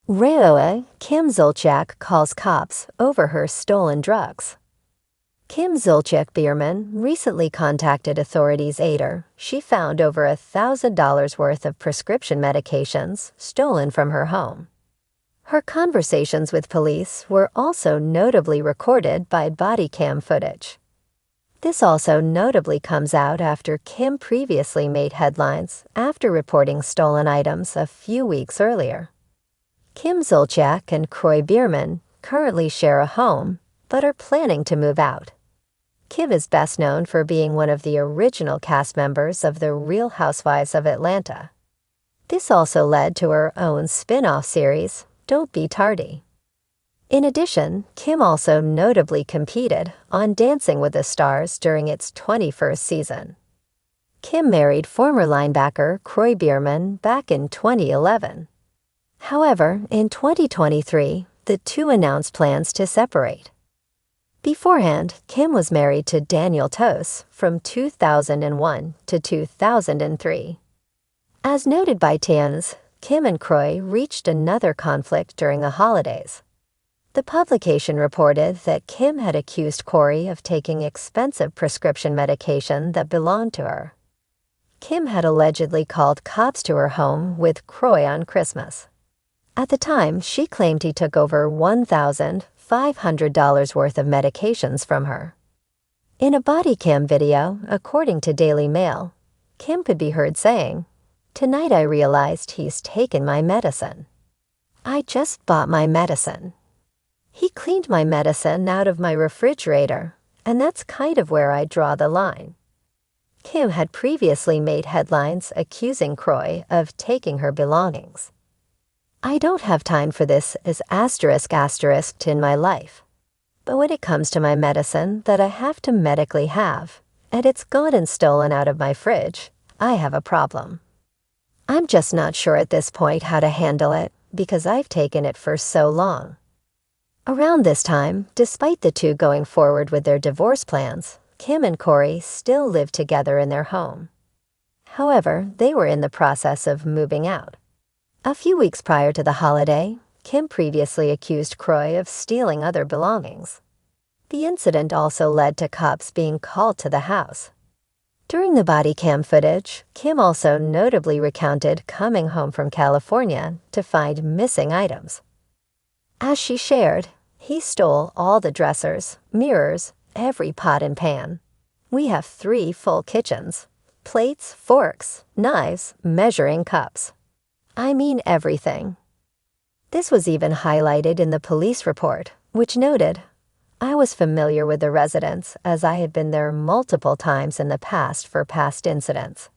Railway, Kim Zolciak calls cops over her stolen drugs. Kim Zolciak Bierman recently contacted authorities after she found over $1,000 worth of prescription medications stolen from her home. Her conversations with police were also notably recorded by body cam footage. This also notably comes out after Kim previously made headlines after reporting stolen items a few weeks earlier. Kim Zolciak and Kroy Bierman currently share a home, but are planning to move out. Kim is best known for being one of the original cast members of The Real Housewives of Atlanta. This also led to her own spin-off series, Don't Be Tardy. In addition, Kim also notably competed on Dancing with the Stars during its 21st season. Kim married former linebacker Kroy Bierman back in 2011. However, in 2023, the two announced plans to separate. Beforehand, Kim was married to Daniel Toss from 2001 to 2003. As noted by Tians, Kim and Kroy reached another conflict during the holidays. The publication reported that Kim had accused Kroy of taking expensive prescription medication that belonged to her. Kim had allegedly called cops to her home with Kroy on Christmas. At the time, she claimed he took over $1,500 worth of medications from her. In a body cam video, according to Daily Mail, Kim could be heard saying, "Tonight I realized he's taken my medicine. I just bought my medicine. He cleaned my medicine out of my refrigerator, and that's kind of where I draw the line." Kim had previously made headlines accusing Kroy of taking her belongings. "I don't have time for this as *** in my life. But when it comes to my medicine that I have to medically have, and it's gone and stolen out of my fridge, I have a problem. I'm just not sure at this point how to handle it because I've taken it for so long." Around this time, despite the two going forward with their divorce plans, Kim and Kroy still lived together in their home. However, they were in the process of moving out. A few weeks prior to the holiday, Kim previously accused Kroy of stealing other belongings. The incident also led to cops being called to the house. During the body cam footage, Kim also notably recounted coming home from California to find missing items. As she shared, "He stole all the dressers, mirrors, every pot and pan. We have 3 full kitchens, plates, forks, knives, measuring cups. I mean everything." This was even highlighted in the police report, which noted, "I was familiar with the residence as I had been there multiple times in the past for past incidents."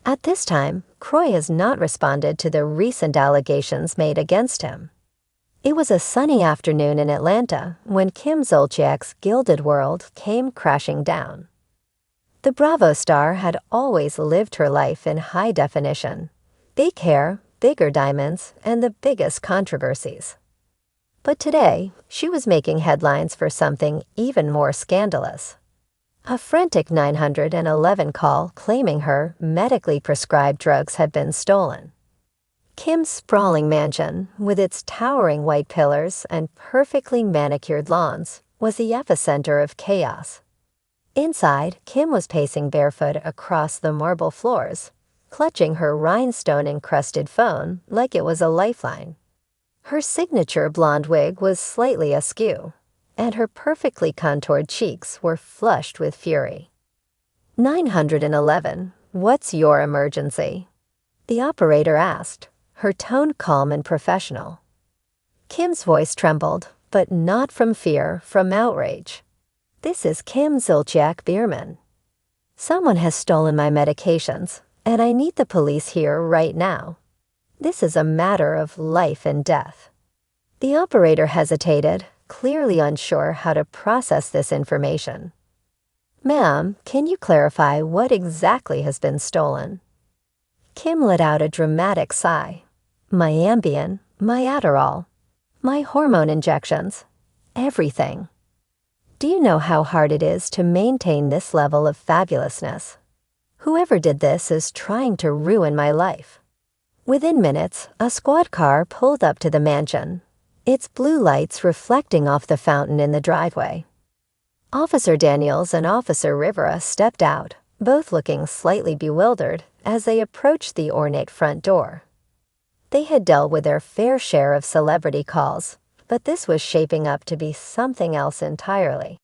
At this time, Kroy has not responded to the recent allegations made against him. It was a sunny afternoon in Atlanta when Kim Zolciak's gilded world came crashing down. The Bravo star had always lived her life in high definition. Big hair, bigger diamonds, and the biggest controversies. But today, she was making headlines for something even more scandalous. A frantic 911 call claiming her medically prescribed drugs had been stolen. Kim's sprawling mansion, with its towering white pillars and perfectly manicured lawns, was the epicenter of chaos. Inside, Kim was pacing barefoot across the marble floors, clutching her rhinestone-encrusted phone like it was a lifeline. Her signature blonde wig was slightly askew, and her perfectly contoured cheeks were flushed with fury. 911, "What's your emergency?" the operator asked, her tone calm and professional. Kim's voice trembled, but not from fear, from outrage. "This is Kim Zolciak Bierman. Someone has stolen my medications, and I need the police here right now. This is a matter of life and death." The operator hesitated, clearly unsure how to process this information. "Ma'am, can you clarify what exactly has been stolen?" Kim let out a dramatic sigh. "My Ambien, my Adderall, my hormone injections, everything. Do you know how hard it is to maintain this level of fabulousness? Whoever did this is trying to ruin my life. Within minutes, a squad car pulled up to the mansion, its blue lights reflecting off the fountain in the driveway. Officer Daniels and Officer Rivera stepped out, both looking slightly bewildered as they approached the ornate front door. They had dealt with their fair share of celebrity calls, but this was shaping up to be something else entirely.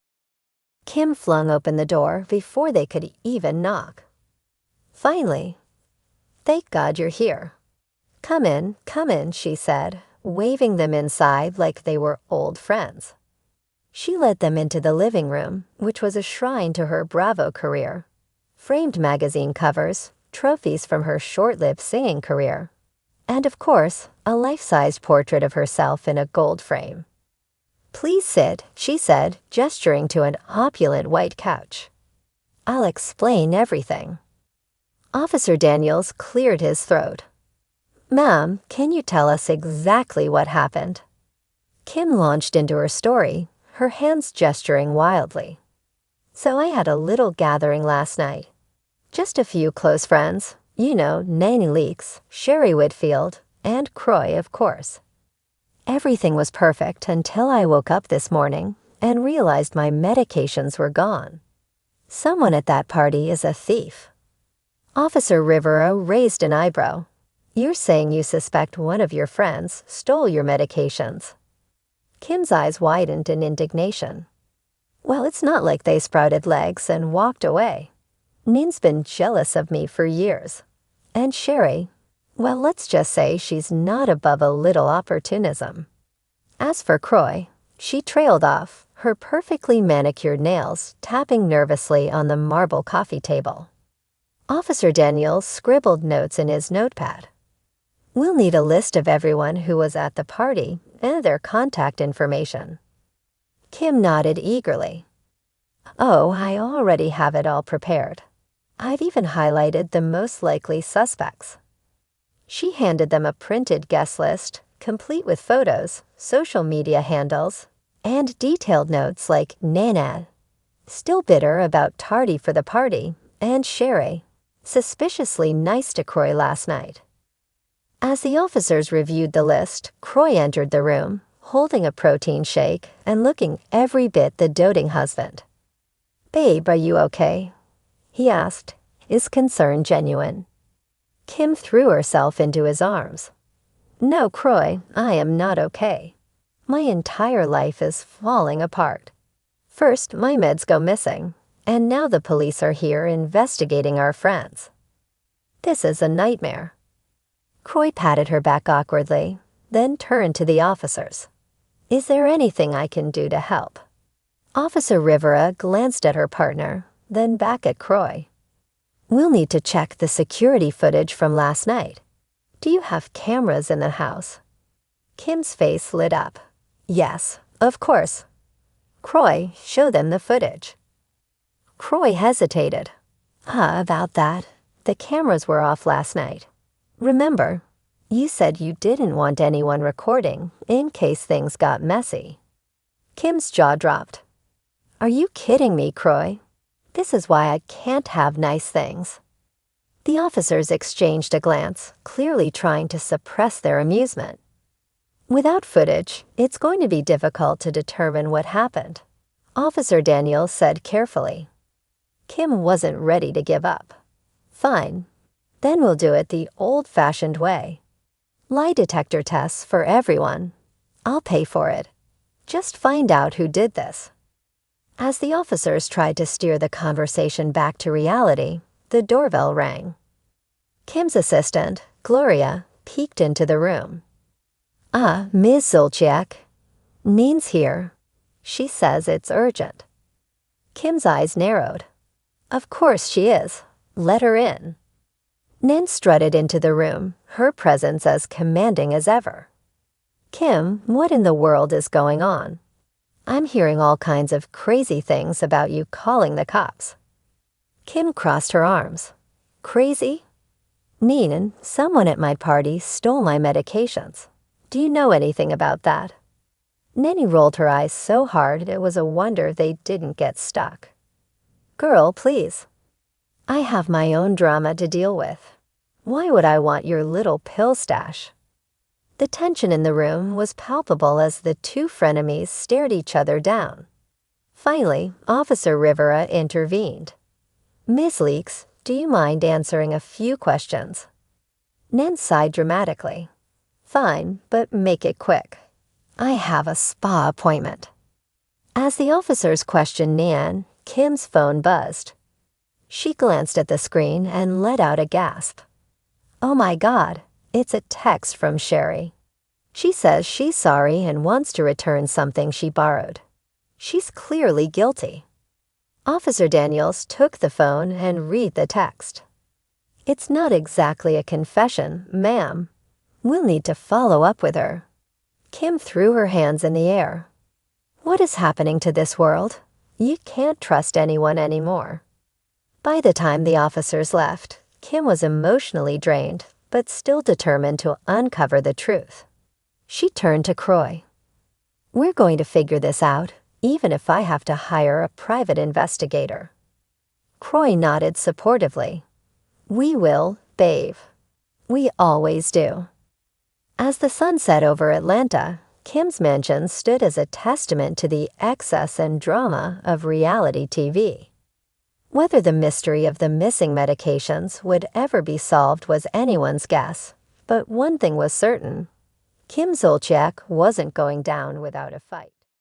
Kim flung open the door before they could even knock. Finally, "Thank God you're here. Come in," she said, waving them inside like they were old friends. She led them into the living room, which was a shrine to her Bravo career. Framed magazine covers, trophies from her short-lived singing career, and of course, a life-sized portrait of herself in a gold frame. "Please sit," she said, gesturing to an opulent white couch. "I'll explain everything." Officer Daniels cleared his throat. "Ma'am, can you tell us exactly what happened?" Kim launched into her story, her hands gesturing wildly. "So I had a little gathering last night. Just a few close friends, Nanny Leakes, Sherry Whitfield, and Croy, of course. Everything was perfect until I woke up this morning and realized my medications were gone. Someone at that party is a thief." Officer Rivera raised an eyebrow. "You're saying you suspect one of your friends stole your medications?" Kim's eyes widened in indignation. "Well, it's not like they sprouted legs and walked away. Nin's been jealous of me for years. And Sherry, well, let's just say she's not above a little opportunism. As for Croy, she trailed off, her perfectly manicured nails tapping nervously on the marble coffee table." Officer Daniels scribbled notes in his notepad. "We'll need a list of everyone who was at the party and their contact information." Kim nodded eagerly. "Oh, I already have it all prepared. I've even highlighted the most likely suspects." She handed them a printed guest list, complete with photos, social media handles, and detailed notes like Nana, still bitter about tardy for the party, and Sherry, suspiciously nice to Croy last night. As the officers reviewed the list, Croy entered the room, holding a protein shake and looking every bit the doting husband. "Babe, are you okay?" he asked, his concern genuine. Kim threw herself into his arms. "No, Croy, I am not okay. My entire life is falling apart. First, my meds go missing, and now the police are here investigating our friends. This is a nightmare." Croy patted her back awkwardly, then turned to the officers. "Is there anything I can do to help?" Officer Rivera glanced at her partner, then back at Croy. "We'll need to check the security footage from last night. Do you have cameras in the house?" Kim's face lit up. "Yes, of course." "Croy, show them the footage." Croy hesitated. About that. The cameras were off last night. Remember, you said you didn't want anyone recording in case things got messy." Kim's jaw dropped. "Are you kidding me, Croy? This is why I can't have nice things." The officers exchanged a glance, clearly trying to suppress their amusement. "Without footage, it's going to be difficult to determine what happened," Officer Daniels said carefully. Kim wasn't ready to give up. "Fine. Then we'll do it the old-fashioned way. Lie detector tests for everyone. I'll pay for it. Just find out who did this." As the officers tried to steer the conversation back to reality, the doorbell rang. Kim's assistant, Gloria, peeked into the room. Ms. Zolciak. Nin's here. She says it's urgent." Kim's eyes narrowed. "Of course she is. Let her in." Nin strutted into the room, her presence as commanding as ever. "Kim, what in the world is going on? I'm hearing all kinds of crazy things about you calling the cops." Kim crossed her arms. "Crazy? Nin, someone at my party stole my medications. Do you know anything about that?" Nanny rolled her eyes so hard it was a wonder they didn't get stuck. "Girl, please. I have my own drama to deal with. Why would I want your little pill stash? The tension in the room was palpable as the two frenemies stared each other down. Finally, Officer Rivera intervened. "Miss Leeks, do you mind answering a few questions?" Nan sighed dramatically. "Fine, but make it quick. I have a spa appointment." As the officers questioned Nan, Kim's phone buzzed. She glanced at the screen and let out a gasp. "Oh my God, it's a text from Sherry. She says she's sorry and wants to return something she borrowed. She's clearly guilty." Officer Daniels took the phone and read the text. "It's not exactly a confession, ma'am. We'll need to follow up with her." Kim threw her hands in the air. What is happening to this world? You can't trust anyone anymore. By the time the officers left, Kim was emotionally drained, but still determined to uncover the truth. She turned to Croy. "We're going to figure this out, even if I have to hire a private investigator." Croy nodded supportively. "We will, babe. We always do." As the sun set over Atlanta, Kim's mansion stood as a testament to the excess and drama of reality TV. Whether the mystery of the missing medications would ever be solved was anyone's guess, but one thing was certain: Kim Zolciak wasn't going down without a fight.